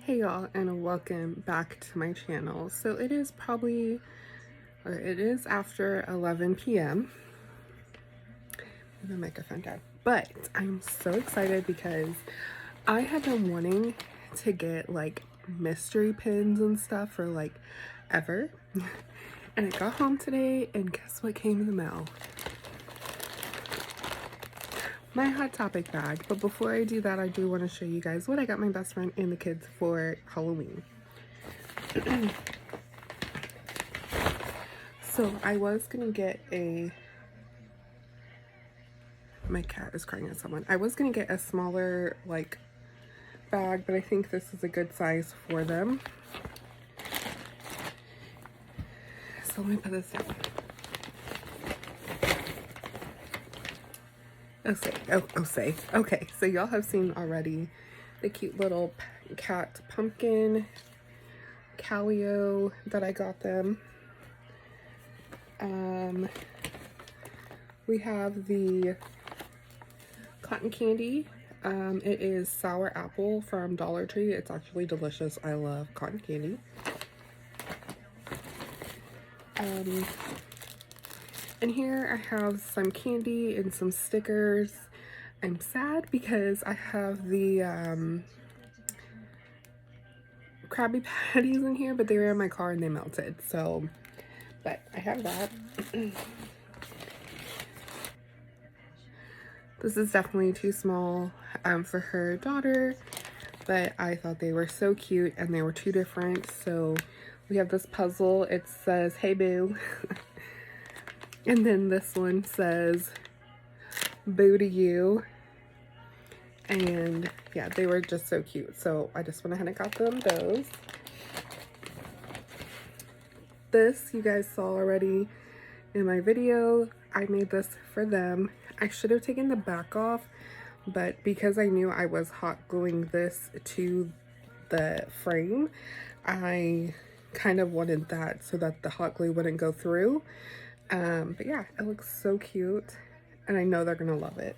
Hey y'all, and welcome back to my channel. So it is after 11 p.m. The microphone down. But I'm so excited because I have been wanting to get like mystery pins and stuff for like ever. And I got home today and guess what came in the mail? My Hot Topic bag. But before I do that, I do want to show you guys what I got my best friend and the kids for Halloween. So I was gonna get my cat is crying at someone. I was gonna get a smaller like bag, but I think this is a good size for them. So let me put this down. Safe. Okay, so y'all have seen already the cute little cat pumpkin Calio that I got them. We have the cotton candy. It is sour apple from Dollar Tree. It's actually delicious. I love cotton candy. And here I have some candy and some stickers. I'm sad because I have the Krabby Patties in here, but they were in my car and they melted. So, but I have that. This is definitely too small for her daughter, but I thought they were so cute and they were two different. So we have this puzzle. It says, "Hey boo." And then this one says, "Boo to you." And yeah, they were just so cute. So I just went ahead and got them those. This you guys saw already in my video. I made this for them. I should have taken the back off, but because I knew I was hot gluing this to the frame, I kind of wanted that so that the hot glue wouldn't go through. But yeah, it looks so cute and I know they're gonna love it.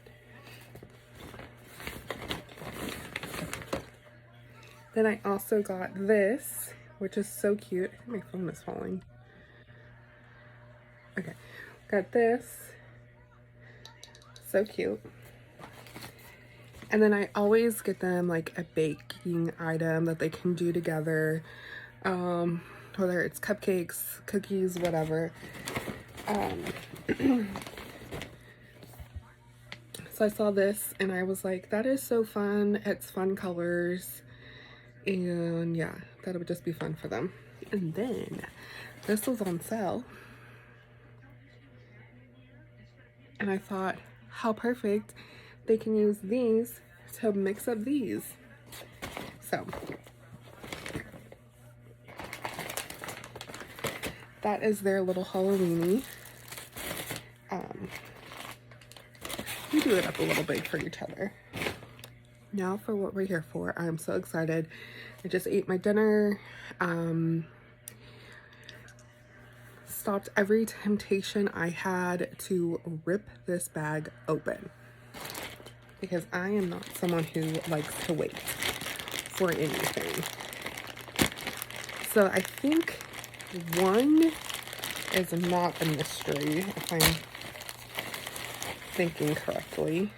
Then I also got this, which is so cute. My phone is falling. Okay, got this. So cute. And then I always get them like a baking item that they can do together. Whether it's cupcakes, cookies, whatever. So I saw this and I was like, that is so fun. It's fun colors. And yeah, that would just be fun for them. And then this was on sale. And I thought, how perfect. They can use these to mix up these. So that is their little Halloweeny. You do it up a little big for each other. Now for what we're here for. I'm so excited. I just ate my dinner. Stopped every temptation I had to rip this bag open, because I am not someone who likes to wait for anything. So I think one is not a mystery, if I'm thinking correctly.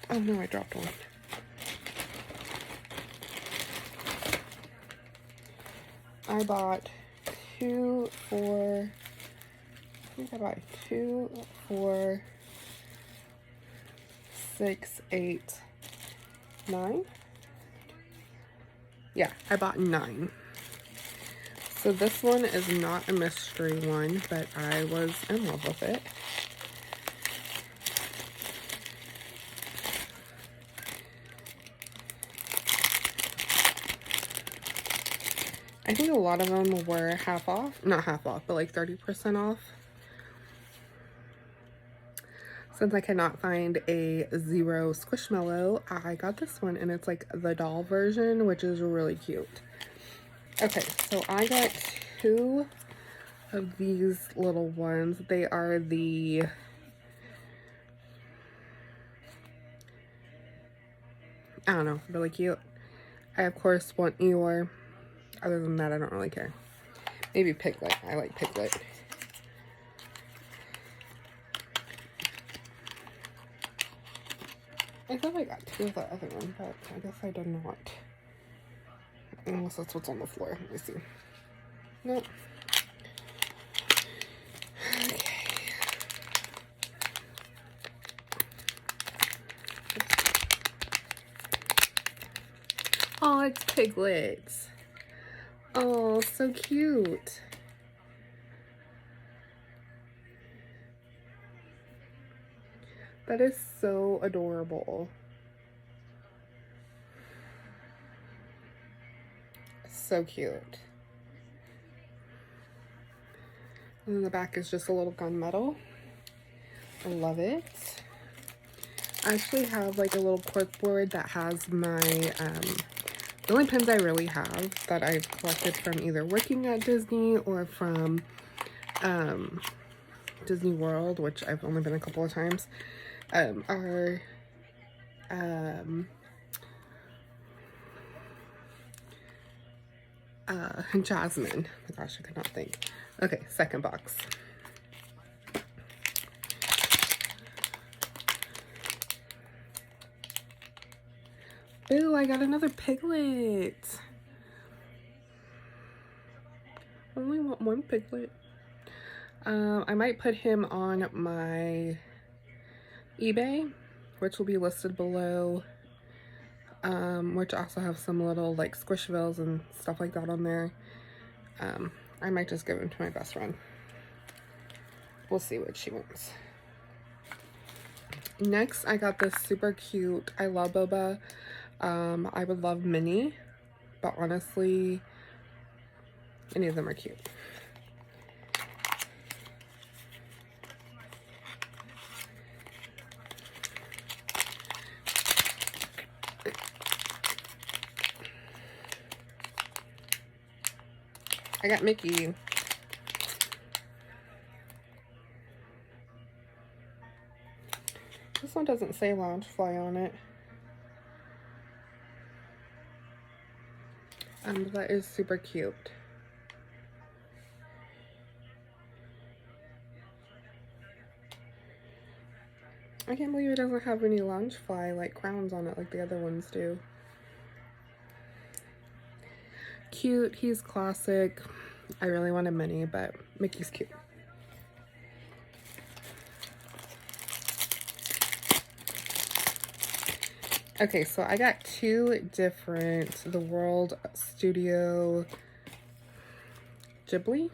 Oh no, I dropped one. I bought two for 6, 8, 9. Yeah, I bought 9. So this one is not a mystery one, but I was in love with it. I think a lot of them were half off. Not half off, but like 30% off. Since I cannot find a zero Squishmallow, I got this one, and it's like the doll version, which is really cute. Okay, so I got 2 of these little ones. They are the I don't know, really cute. I of course want Eeyore. Other than that, I don't really care. Maybe Piglet. I like Piglet. I thought I got 2 of the other one, but I guess I did not. Unless that's what's on the floor. Let me see. Nope. Okay. Oh, it's Piglet. Oh, so cute. That is so adorable. So cute. And then the back is just a little gunmetal. I love it. I actually have like a little corkboard that has my, the only pins I really have that I've collected from either working at Disney or from Disney World, which I've only been a couple of times, are Jasmine. Oh my gosh, I could not think. Okay, second box. Ooh, I got another Piglet. I only want 1 Piglet. I might put him on my eBay, which will be listed below, which also have some little like Squishvilles and stuff like that on there. I might just give him to my best friend. We'll see what she wants. Next, I got this super cute I Love Boba. I would love Minnie, but honestly, any of them are cute. I got Mickey. This one doesn't say Loungefly on it. But that is super cute. I can't believe it doesn't have any Loungefly like crowns on it like the other ones do. Cute, he's classic. I really wanted Minnie, but Mickey's cute. Okay, so I got 2 different The World Studio Ghibli.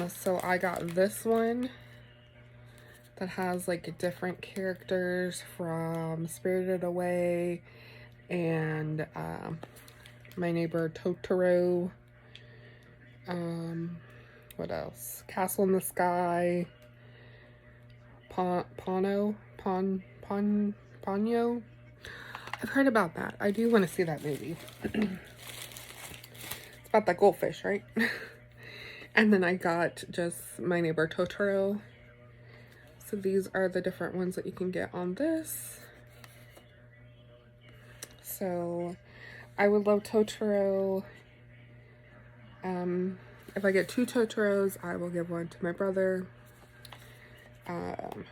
So I got this one that has like different characters from Spirited Away and My Neighbor Totoro. What else? Castle in the Sky. Ponyo. I've heard about that. I do want to see that movie. It's about that goldfish, right? And then I got just My Neighbor Totoro. So these are the different ones that you can get on this. So I would love Totoro. If I get 2 Totoros, I will give one to my brother.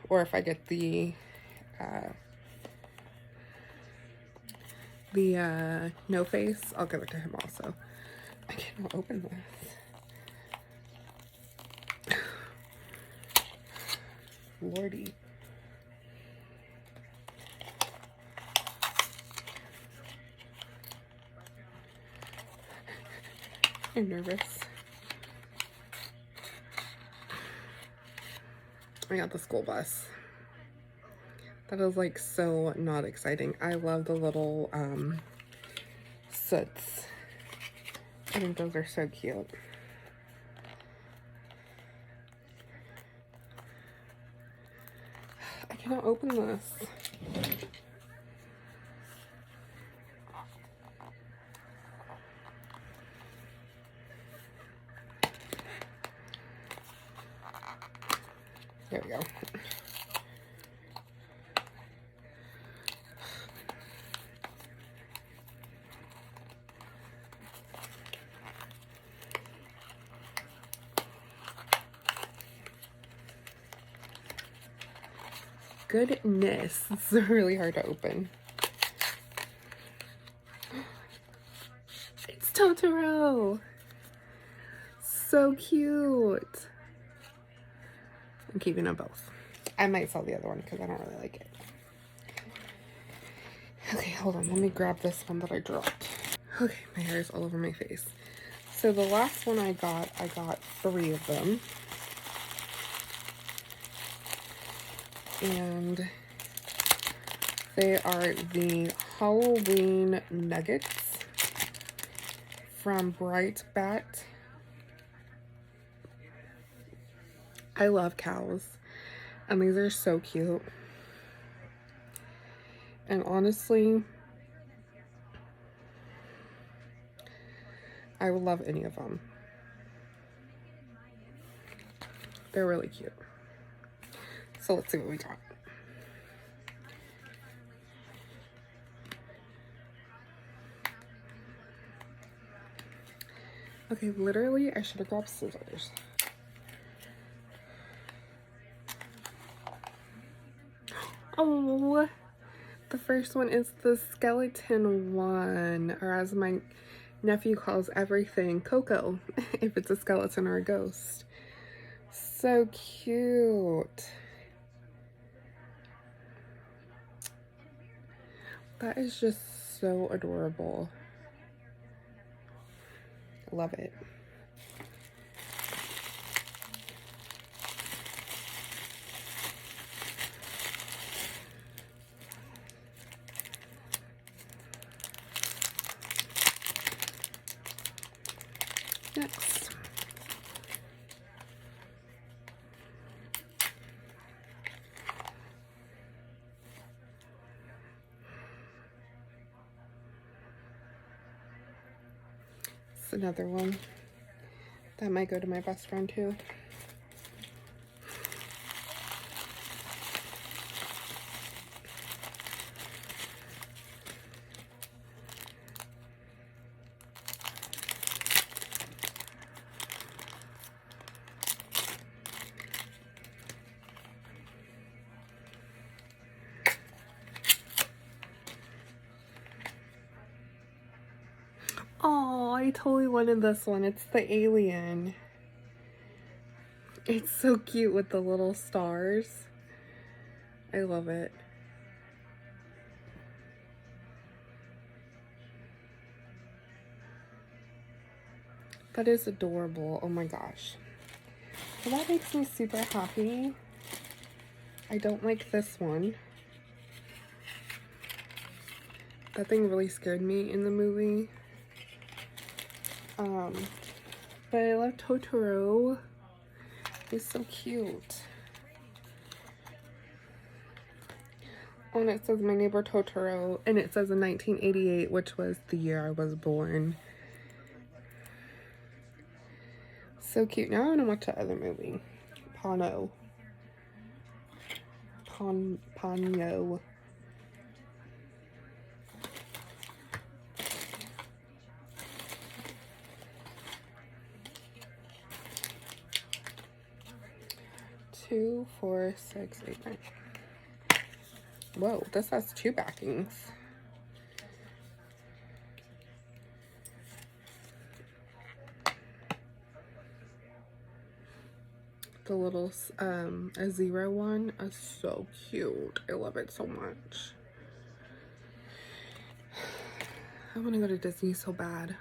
Or if I get the no face, I'll give it to him also. I cannot open this. Lordy. I'm nervous. I got the school bus. That is like so not exciting. I love the little soots. I think those are so cute. I cannot open this. There we go. goodness. It's really hard to open. It's Totoro. So cute. I'm keeping them both. I might sell the other one because I don't really like it. Okay, hold on. Let me grab this one that I dropped. Okay, my hair is all over my face. So the last one I got 3 of them. And they are the Halloween nuggets from Bright Bat. I love cows, and these are so cute. And honestly, I would love any of them. They're really cute. So let's see what we got. Okay, literally, I should have grabbed scissors. Oh, the first one is the skeleton one, or as my nephew calls everything, Coco, if it's a skeleton or a ghost. So cute. That is just so adorable. I love it. Next. It's another one that might go to my best friend too. Oh, I totally wanted this one. It's the alien. It's so cute with the little stars. I love it. That is adorable. Oh my gosh. So that makes me super happy. I don't like this one. That thing really scared me in the movie. But I love Totoro. He's so cute. Oh, and it says My Neighbor Totoro, and it says in 1988, which was the year I was born. So cute. Now I want to watch the other movie. Ponyo. 2, 4, 6, 8, 9. Whoa, this has 2 backings. The little a 0 one is so cute. I love it so much. I want to go to Disney so bad,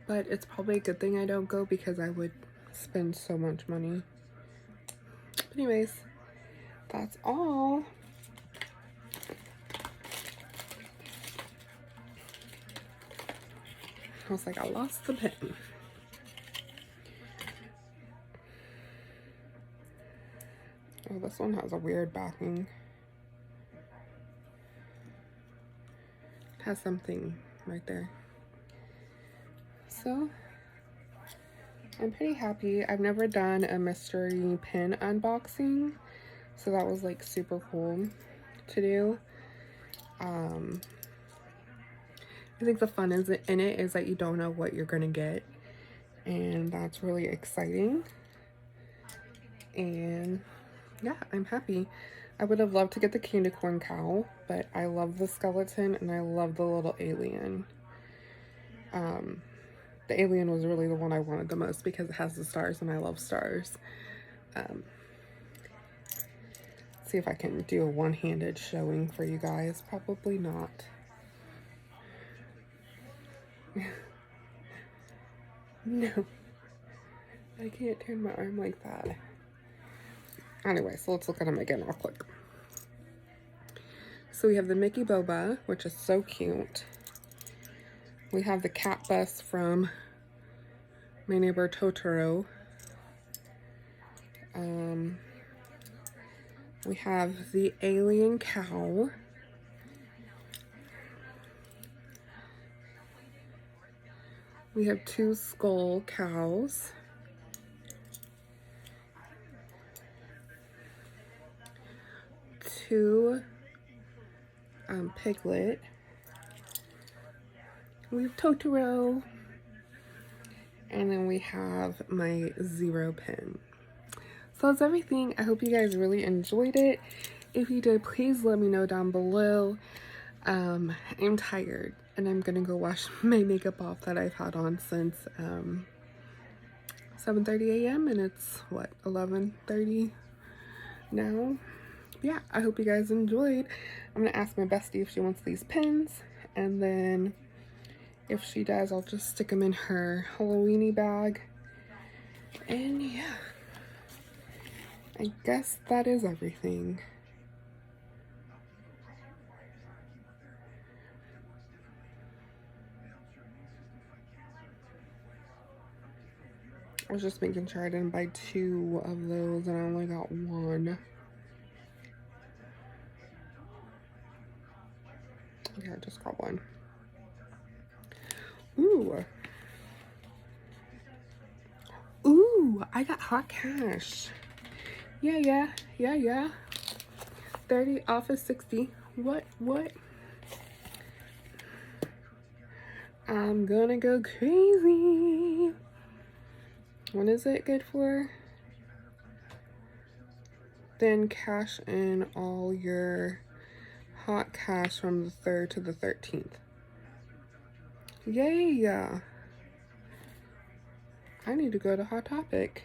but it's probably a good thing I don't go because I would spend so much money. But anyways, that's all. I was like, I lost the pen. Oh, this one has a weird backing. It has something right there. So, I'm pretty happy. I've never done a mystery pin unboxing, so that was like super cool to do. I think the fun in it is that you don't know what you're gonna get, and that's really exciting. And yeah, I'm happy. I would have loved to get the candy corn cow, but I love the skeleton and I love the little alien. The alien was really the one I wanted the most because it has the stars and I love stars. See if I can do a one-handed showing for you guys. Probably not. No. I can't turn my arm like that. Anyway, so let's look at them again real quick. So we have the Mickey Boba, which is so cute. We have the cat bus from My Neighbor Totoro. We have the alien cow. We have 2 skull cows. Two piglet. We have Totoro. And then we have my 0 pin. So that's everything. I hope you guys really enjoyed it. If you did, please let me know down below. I'm tired and I'm gonna go wash my makeup off that I've had on since 7:30 a.m. and it's what, 11:30 now. Yeah, I hope you guys enjoyed. I'm gonna ask my bestie if she wants these pins, and then if she does, I'll just stick them in her Halloweeny bag. And yeah, I guess that is everything. I was just making sure I didn't buy 2 of those and I only got 1. Yeah, I just got 1. Ooh. Ooh, I got hot cash. Yeah. 30 off of 60. What? I'm gonna go crazy. What is it good for? Then cash in all your hot cash from the 3rd to the 13th. Yay! I need to go to Hot Topic.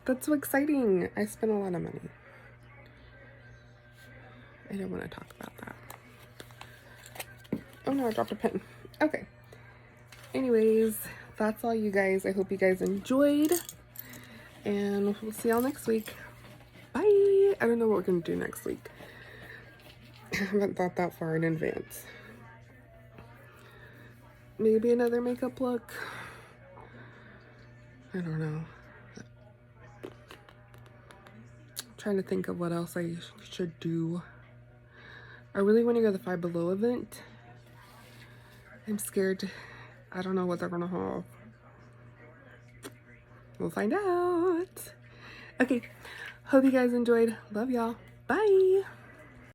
That's so exciting. I spent a lot of money. I don't want to talk about that. Oh no, I dropped a pen. Okay. Anyways, that's all, you guys. I hope you guys enjoyed. And we'll see y'all next week. Bye! I don't know what we're going to do next week. I haven't thought that far in advance. Maybe another makeup look. I don't know. I'm trying to think of what else I should do. I really want to go to the Five Below event. I'm scared. I don't know what they're gonna have. We'll find out. Okay. Hope you guys enjoyed. Love y'all. Bye.